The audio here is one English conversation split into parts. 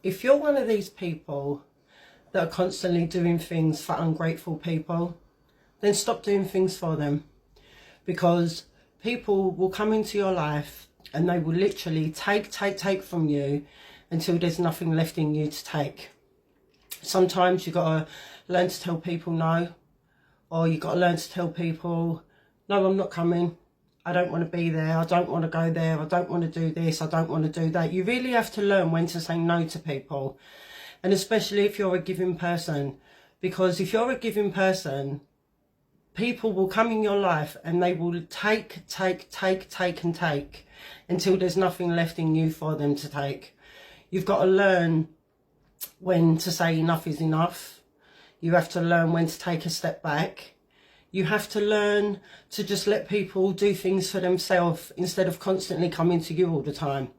if you're one of these people that are constantly doing things for ungrateful people, then stop doing things for them, because people will come into your life and they will literally take from you until there's nothing left in you to take. Sometimes you got to learn to tell people no, or you got to learn to tell people, no, I'm not coming. I don't want to be there. I don't want to go there. I don't want to do this. I don't want to do that. You really have to learn when to say no to people. And especially if you're a giving person, because if you're a giving person, people will come in your life and they will take and take until there's nothing left in you for them to take. You've got to learn when to say enough is enough. You have to learn when to take a step back. You have to learn to just let people do things for themselves instead of constantly coming to you all the time.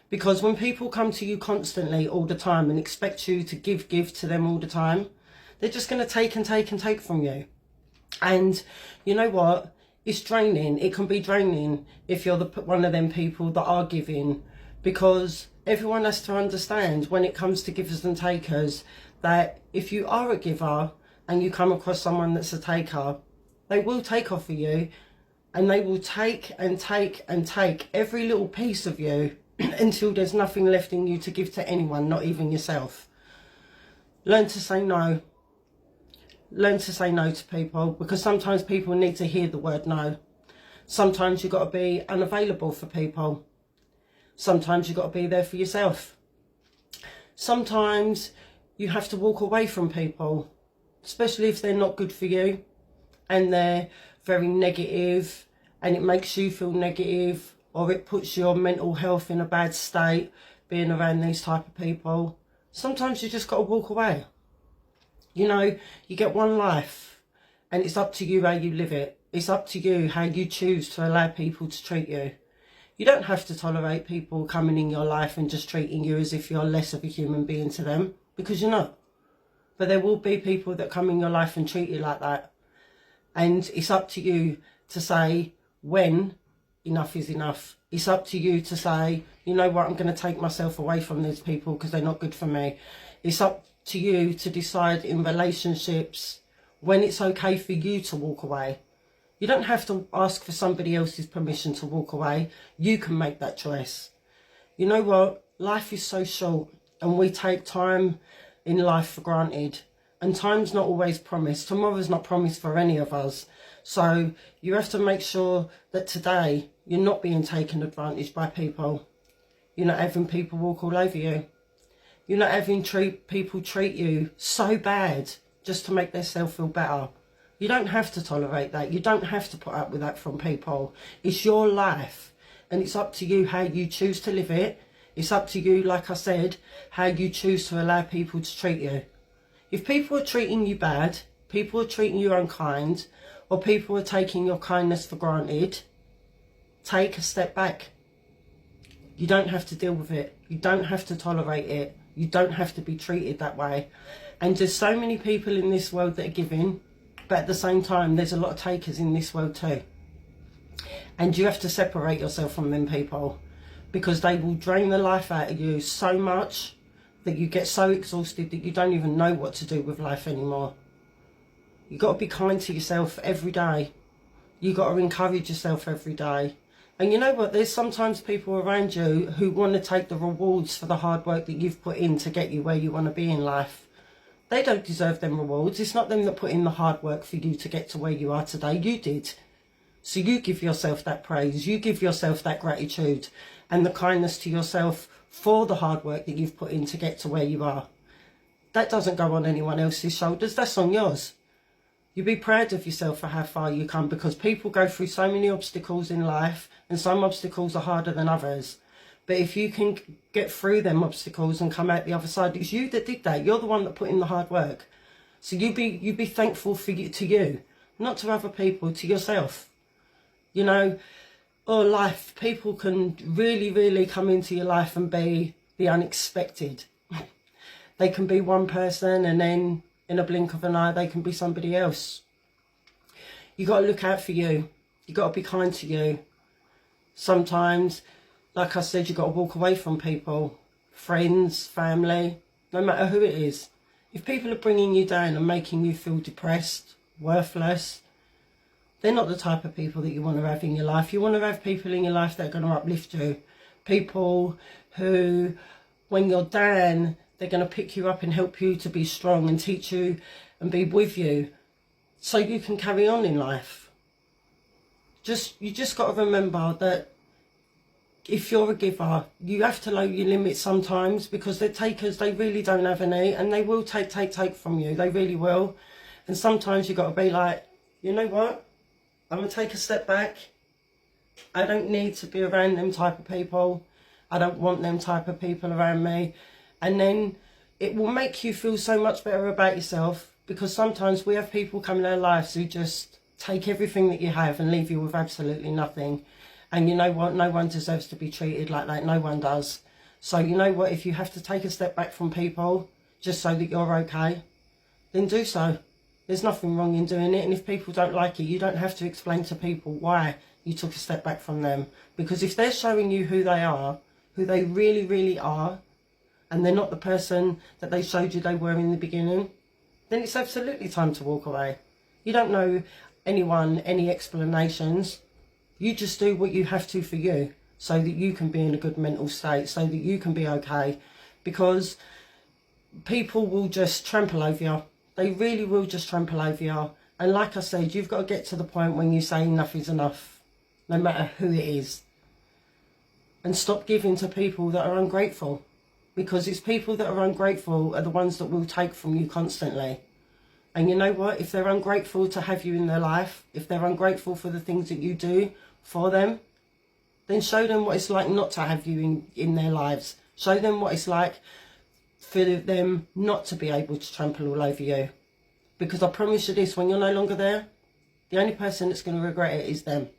Because when people come to you constantly all the time and expect you to give to them all the time, they're just going to take and take from you. And you know what? It's draining. It can be draining if you're one of them people that are giving, because everyone has to understand when it comes to givers and takers that if you are a giver and you come across someone that's a taker, they will take off of you, and they will take and take every little piece of you until there's nothing left in you to give to anyone, not even yourself. Learn to say no. Learn to say no to people, because sometimes people need to hear the word no. Sometimes you've got to be unavailable for people. Sometimes you've got to be there for yourself. Sometimes you have to walk away from people, especially if they're not good for you and they're very negative and it makes you feel negative, or it puts your mental health in a bad state being around these type of people. Sometimes you just got to walk away. You know, you get one life and it's up to you how you live it. It's up to you how you choose to allow people to treat you. You don't have to tolerate people coming in your life and just treating you as if you're less of a human being to them, because you're not. But there will be people that come in your life and treat you like that. And it's up to you to say when enough is enough. It's up to you to say, you know what, I'm going to take myself away from these people because they're not good for me. It's up to you to decide in relationships when it's okay for you to walk away. You don't have to ask for somebody else's permission to walk away. You can make that choice. You know what? Life is so short and we take time in life for granted. And time's not always promised. Tomorrow's not promised for any of us. So you have to make sure that today you're not being taken advantage by people. You're not having people walk all over you. You're not having people treat you so bad just to make themselves feel better. You don't have to tolerate that. You don't have to put up with that from people. It's your life and it's up to you how you choose to live it. It's up to you, like I said, how you choose to allow people to treat you. If people are treating you bad, people are treating you unkind, or people are taking your kindness for granted, take a step back. You don't have to deal with it. You don't have to tolerate it. You don't have to be treated that way. And there's so many people in this world that are giving, but at the same time, there's a lot of takers in this world too. And you have to separate yourself from them people, because they will drain the life out of you so much that you get so exhausted that you don't even know what to do with life anymore. You've got to be kind to yourself every day. You've got to encourage yourself every day. And you know what? There's sometimes people around you who want to take the rewards for the hard work that you've put in to get you where you want to be in life. They don't deserve them rewards. It's not them that put in the hard work for you to get to where you are today. You did. So you give yourself that praise. You give yourself that gratitude and the kindness to yourself for the hard work that you've put in to get to where you are. That doesn't go on anyone else's shoulders. That's on yours. You be proud of yourself for how far you come, because people go through so many obstacles in life and some obstacles are harder than others. But if you can get through them obstacles and come out the other side, it's you that did that. You're the one that put in the hard work. So you be thankful for you, not to other people, to yourself. You know, or life, people can really come into your life and be the unexpected. They can be one person and then in a blink of an eye they can be somebody else. You got to look out for you. You got to be kind to you. Sometimes, like I said, you got to walk away from people friends, family, no matter who it is. If people are bringing you down and making you feel depressed, worthless, they're not the type of people that you want to have in your life. You want to have people in your life that are going to uplift you. People who, when you're down, they're going to pick you up and help you to be strong and teach you and be with you so you can carry on in life. You just got to remember that if you're a giver, you have to know your limits sometimes, because they're takers, they really don't have any, and they will take from you. They really will. And sometimes you've got to be like, you know what? I'm going to take a step back. I don't need to be around them type of people. I don't want them type of people around me. And then it will make you feel so much better about yourself, because sometimes we have people come in our lives who just take everything that you have and leave you with absolutely nothing. And you know what? No one deserves to be treated like that. No one does. So you know what? If you have to take a step back from people just so that you're okay, then do so. There's nothing wrong in doing it. And if people don't like it, you don't have to explain to people why you took a step back from them. Because if they're showing you who they are, who they really, really are, and they're not the person that they showed you they were in the beginning, then it's absolutely time to walk away. You don't know anyone any explanations. You just do what you have to for you, so that you can be in a good mental state, so that you can be okay. Because people will just trample over you. They really will just trample over you. And like I said, you've got to get to the point when you say enough is enough, no matter who it is. And stop giving to people that are ungrateful. Because it's people that are ungrateful are the ones that will take from you constantly. And you know what? If they're ungrateful to have you in their life, if they're ungrateful for the things that you do for them, then show them what it's like not to have you in their lives. Show them what it's like for them not to be able to trample all over you. Because I promise you this, when you're no longer there, the only person that's going to regret it is them.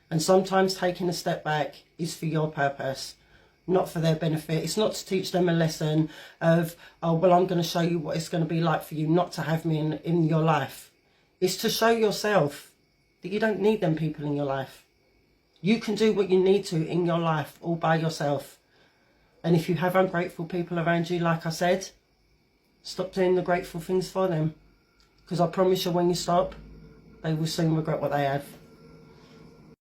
And sometimes taking a step back is for your purpose, not for their benefit. It's not to teach them a lesson of, oh, well, I'm going to show you what it's going to be like for you not to have me in your life. It's to show yourself that you don't need them people in your life. You can do what you need to in your life all by yourself. And if you have ungrateful people around you, like I said, stop doing the grateful things for them. Because I promise you, when you stop, they will soon regret what they have.